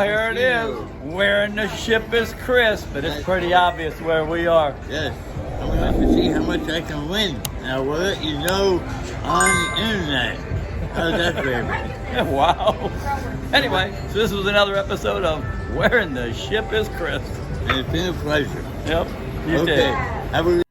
Here it is. Wearing the ship is crisp, but it's pretty obvious where we are. Yes. I'm going to have to see how much I can win. I will let you know on the internet. How's that, baby? Wow. Anyway, so this was another episode of Wearing the Ship is Crisp. And it's been a pleasure. Yep. You okay. too. Have a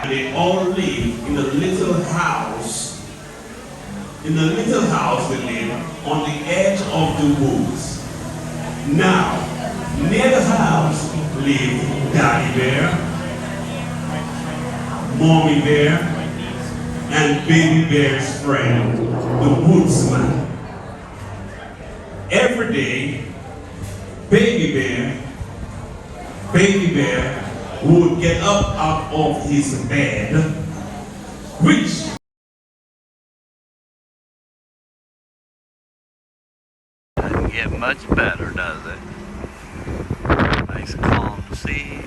They all live in a little house. In a little house they live on the edge of the woods. Now, near the house live Daddy Bear, Mommy Bear, and Baby Bear's friend, the woodsman. Every day, Baby Bear would get up out of his bed, which Doesn't get much better, does it? Nice calm seas.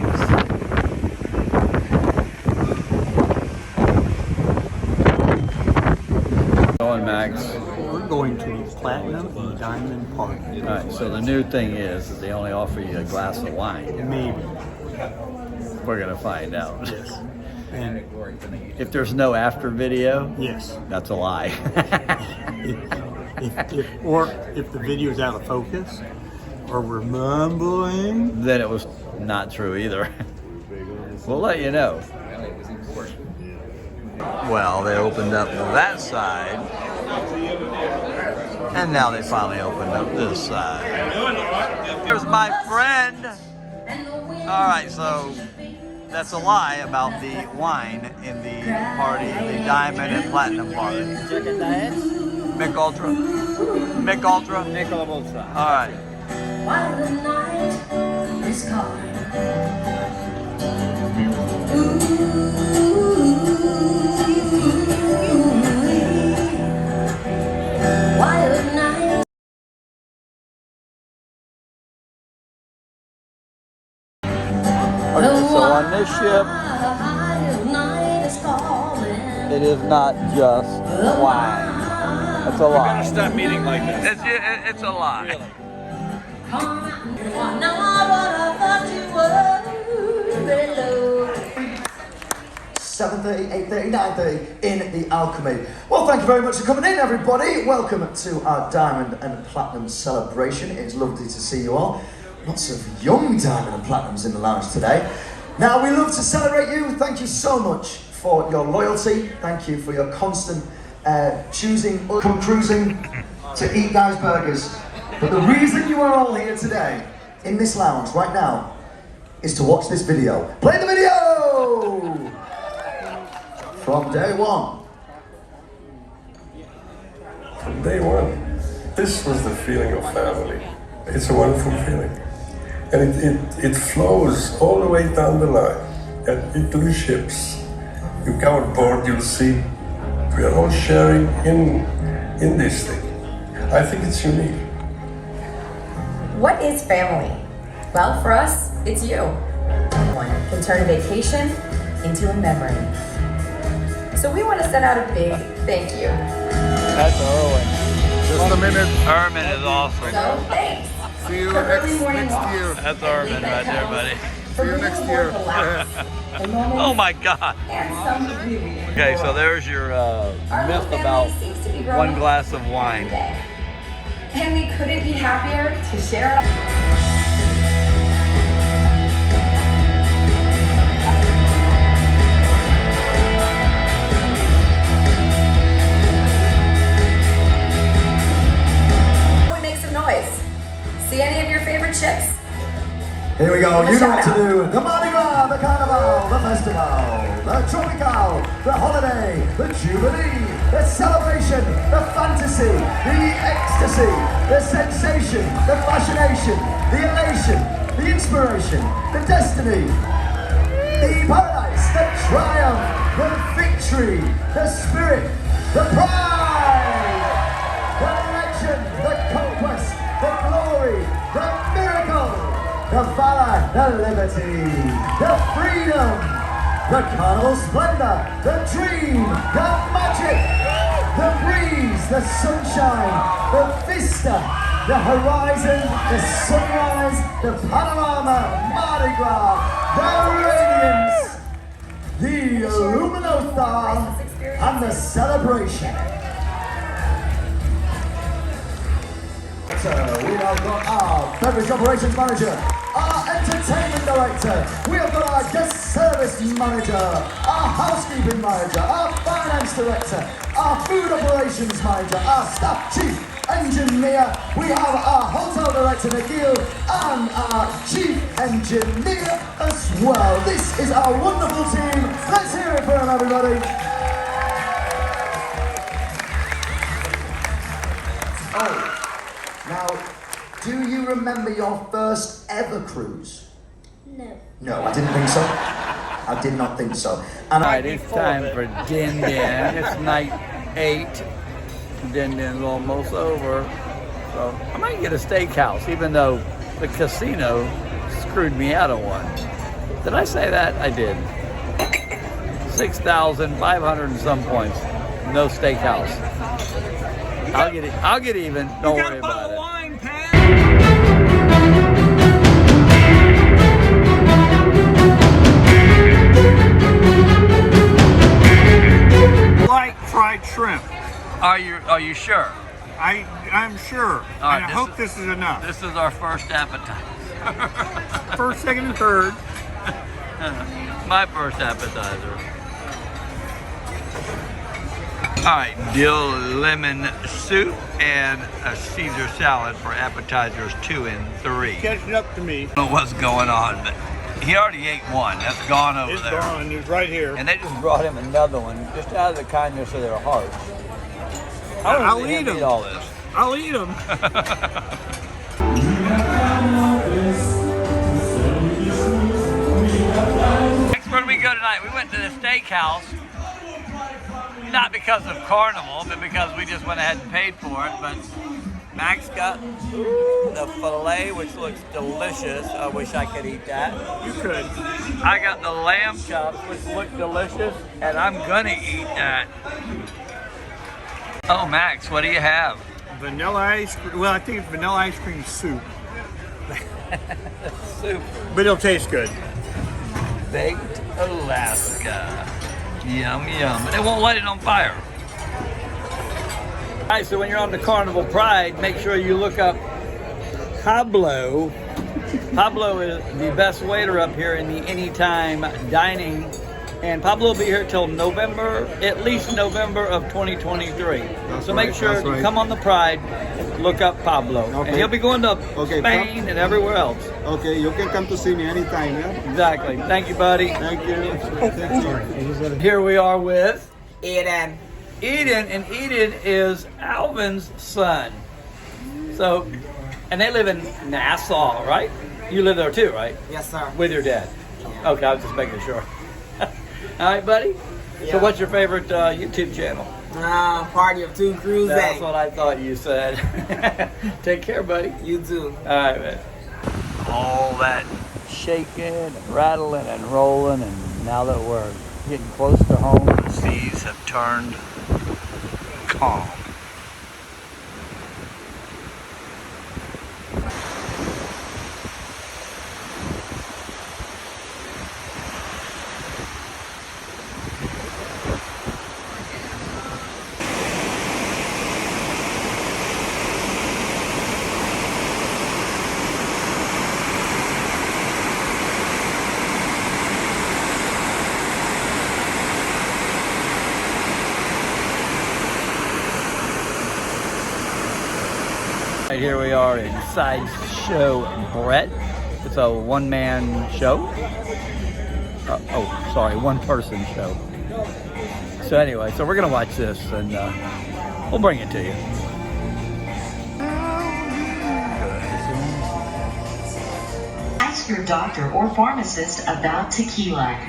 Going, Max. We're going to the Platinum and Diamond Party. All right, so the new thing is that they only offer you a glass of wine. Maybe. We're gonna find out. Yes. And If there's no after video, yes. that's a lie. If the video's out of focus or we're mumbling. Then it was not true either. We'll let you know. Well, they opened up that side, and now they finally opened up this side. Here's my friend. All right, so that's a lie about the wine in the party, the Diamond and Platinum party. Mick Ultra. Mick Ultra. Michelob Ultra. All right. While the night is calling. While the night. Okay, so on this ship, it is not just wine. It's a lie. We're gonna stop meeting like this. It's a lie. Really. Now I thought you were very low. 7:30, 8:30, 9:30 in the Alchemy. Well, thank you very much for coming in, everybody. Welcome to our Diamond and Platinum celebration. It's lovely to see you all. Lots of young Diamond and Platinums in the lounge today. Now, we love to celebrate you. Thank you so much for your loyalty. Thank you for your constant choosing, come cruising to eat those burgers. But the reason you are all here today, in this lounge right now, is to watch this video. Play the video! From day one. From day one, this was the feeling of family. It's a wonderful feeling. And it flows all the way down the line and into the ships. You come on board, you'll see we are all sharing in this thing. I think it's unique. What is family? Well, for us, it's you. One can turn a vacation into a memory. So we want to send out a big thank you. That's Erwin. Just a minute. Ermin is awesome. So thanks. See you for early morning next walks year. That's Ermin right there, buddy. For See you being next more year. relaxed, the moments, Oh my God. and some really Okay, so there's your Our myth family about seems to be growing one glass of wine. every day. And we couldn't be happier to share it. See any of your favorite ships? Here we go, you know what to do. The Mardi Gras, the Carnival, the Festival, the Tropical, the Holiday, the Jubilee, the Celebration, the Fantasy, the Ecstasy, the Sensation, the Fascination, the Elation, the Inspiration, the Destiny, the Paradise, the Triumph, the history, the spirit, the pride, the legend, the conquest, the glory, the miracle, the valor, the liberty, the freedom, the carnival splendor, the dream, the magic, the breeze, the sunshine, the vista, the horizon, the sunrise, the panorama, Mardi Gras, the radiance, the Illuminota, and the celebration. So we have got our beverage operations manager, our entertainment director, we have got our guest service manager, our housekeeping manager, our finance director, our food operations manager, our staff chief engineer, we have our hotel director Nikhil, and our chief engineer as well. This is our wonderful team. Let's hear it for them, everybody. Oh. Now, do you remember your first ever cruise? No. No, I didn't think so. I did not think so. And All right, it's time for Din Din. It's night 8. Din Din's almost over. So I might get a steakhouse, even though the casino screwed me out of one. Did I say that? I did. 6,500 and some points. No steakhouse. I'll get even. Don't worry about it. Like fried shrimp. Are you sure? I'm sure. All right, and I hope this is enough. This is our first appetizer. First, second, and third. My first appetizer. All right, dill lemon soup and a Caesar salad for appetizers 2 and 3. Catching up to me. I don't know what's going on, but he already ate one. That's gone over It's there. gone. It's right here. And they just brought him another one, just out of the kindness of their hearts. I'll eat him. them. All this. I'll eat them. Next, where do we go tonight? We went to the steakhouse. Not because of Carnival, but because we just went ahead and paid for it. But Max got the filet, which looks delicious. I wish I could eat that. You could. I got the lamb chops, which look delicious, and I'm gonna eat that. Oh, Max, what do you have? Vanilla ice cream. Well, I think it's vanilla ice cream soup. Soup. But it'll taste good. Baked Alaska. Yum, yum. But they won't light it on fire. All right, so when you're on the Carnival Pride, make sure you look up Pablo. Pablo is the best waiter up here in the anytime dining. And Pablo will be here till November, at least November of 2023. So make sure you come on the Pride, look up Pablo. Okay. And he'll be going to Spain and everywhere else. Okay, you can come to see me anytime, yeah? Exactly. Thank you, buddy. Thank you. Here we are with Eden. Eden, and Eden is Alvin's son. So, and they live in Nassau, right? You live there too, right? Yes, sir. With your dad? Okay, I was just making sure. All right, buddy? Yeah. So what's your favorite YouTube channel? Party of Two Cruising. That's what I thought you said. Take care, buddy. You too. All right, man. All that shaking and rattling and rolling, and now that we're getting close to home, the seas have turned calm. Right here we are in Sideshow Brett. It's a one-man show. One-person show. So anyway, so we're gonna watch this and we'll bring it to you. I ask your doctor or pharmacist about tequila.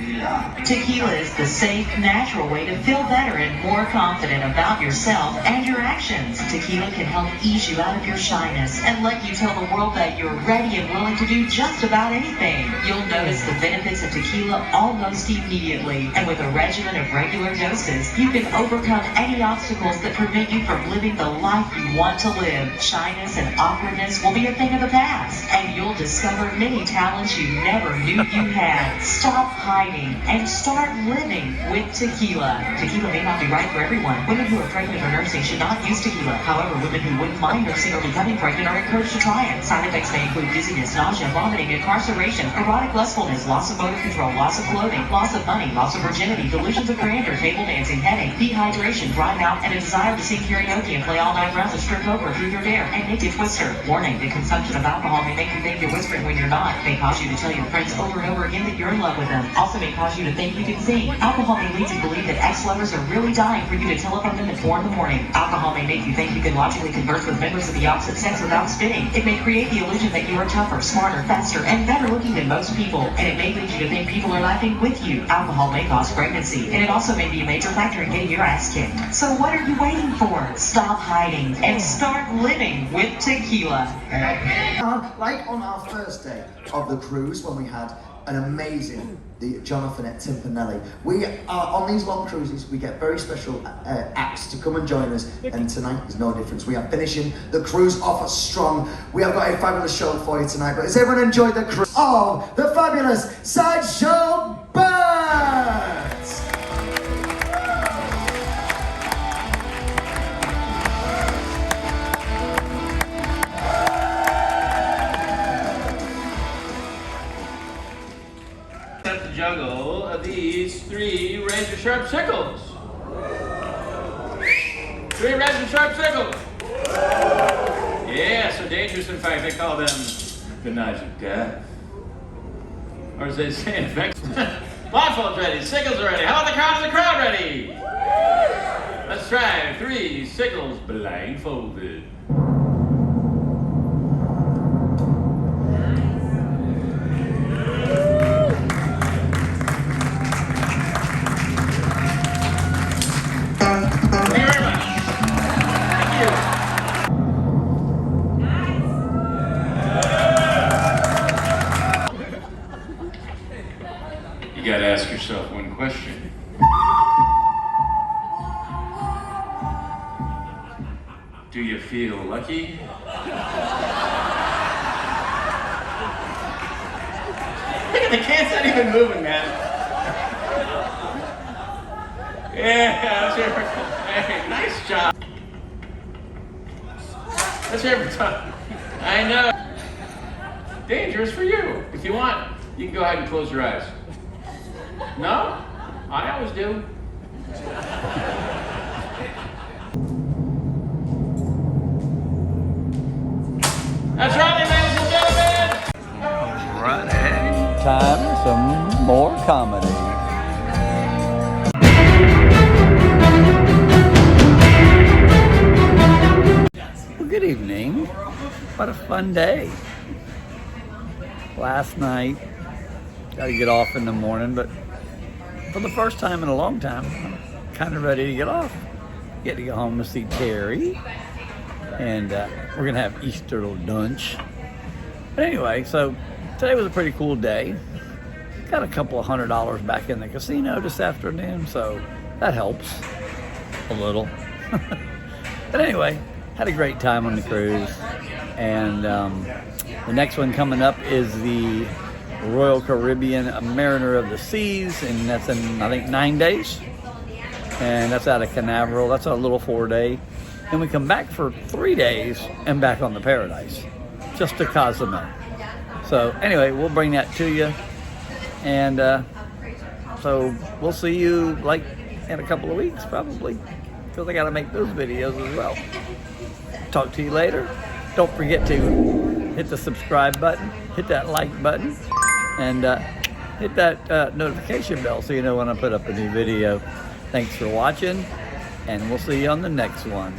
Tequila is the safe, natural way to feel better and more confident about yourself and your actions. Tequila can help ease you out of your shyness and let you tell the world that you're ready and willing to do just about anything. You'll notice the benefits of tequila almost immediately, and with a regimen of regular doses, you can overcome any obstacles that prevent you from living the life you want to live. Shyness and awkwardness will be a thing of the past, and you'll discover many talents you never knew you had. Stop hiding and start living with tequila. Tequila may not be right for everyone. Women who are pregnant or nursing should not use tequila. However, women who wouldn't mind nursing or becoming pregnant are encouraged to try it. Side effects may include dizziness, nausea, vomiting, incarceration, erotic lustfulness, loss of motor control, loss of clothing, loss of money, loss of virginity, delusions of grandeur, table dancing, headache, dehydration, dry mouth, and a desire to sing karaoke and play all night rounds of strip poker, truth or dare, and naked twister. Warning, the consumption of alcohol may make you think you're whispering when you're not, may cause you to tell your friends over and over again that you're in love with them, also may cause you to think you can sing. Alcohol may lead you to believe that ex-lovers are really dying for you to telephone them at 4 in the morning. Alcohol may make you think you can logically converse with members of the opposite sex without spitting. It may create the illusion that you are tougher, smarter, faster, and better looking than most people, and it may lead you to think people are laughing with you. Alcohol may cause pregnancy, and it also may be a major factor in getting your ass kicked. So what are you waiting for? Stop hiding and start living with tequila. Like on our first day of the cruise, when we had an amazing Jonathan at Timpanelli. We are on these long cruises, we get very special acts to come and join us, and tonight is no difference. We are finishing the cruise off strong. We have got a fabulous show for you tonight, but has everyone enjoyed the cruise of the fabulous Sideshow Birds? Juggle of these 3 razor sharp sickles. 3 razor sharp sickles. Yeah, so dangerous. In fact, they call them the knives of death. Or as they say in effect, blindfolds ready, sickles are ready. How about the crowd? Is the crowd ready? Let's try 3 sickles blindfolded. You gotta ask yourself one question. Do you feel lucky? Look at the cats not even moving, man. Yeah, sure. Hey, nice job. Let's hear it. I know. Dangerous for you. If you want, you can go ahead and close your eyes. No? I always do. That's right, ladies and gentlemen! All right, hey, time for some more comedy. Well, good evening. What a fun day. Last night, got to get off in the morning, but for the first time in a long time, I'm kind of ready to get off. Get to go home to see Terry, and we're gonna have Easter lunch. But anyway, so today was a pretty cool day. Got a couple of $100 back in the casino this afternoon, so that helps a little. But anyway, had a great time on the cruise, and the next one coming up is the Royal Caribbean Mariner of the Seas, and that's in, I think, 9 days. And that's out of Canaveral. That's a little 4-day. Then we come back for 3 days and back on the Paradise, just to Cozumel. So anyway, we'll bring that to you. And so we'll see you like in a couple of weeks, probably, because I got to make those videos as well. Talk to you later. Don't forget to hit the subscribe button, hit that like button, and hit that notification bell so you know when I put up a new video. Thanks for watching, and we'll see you on the next one.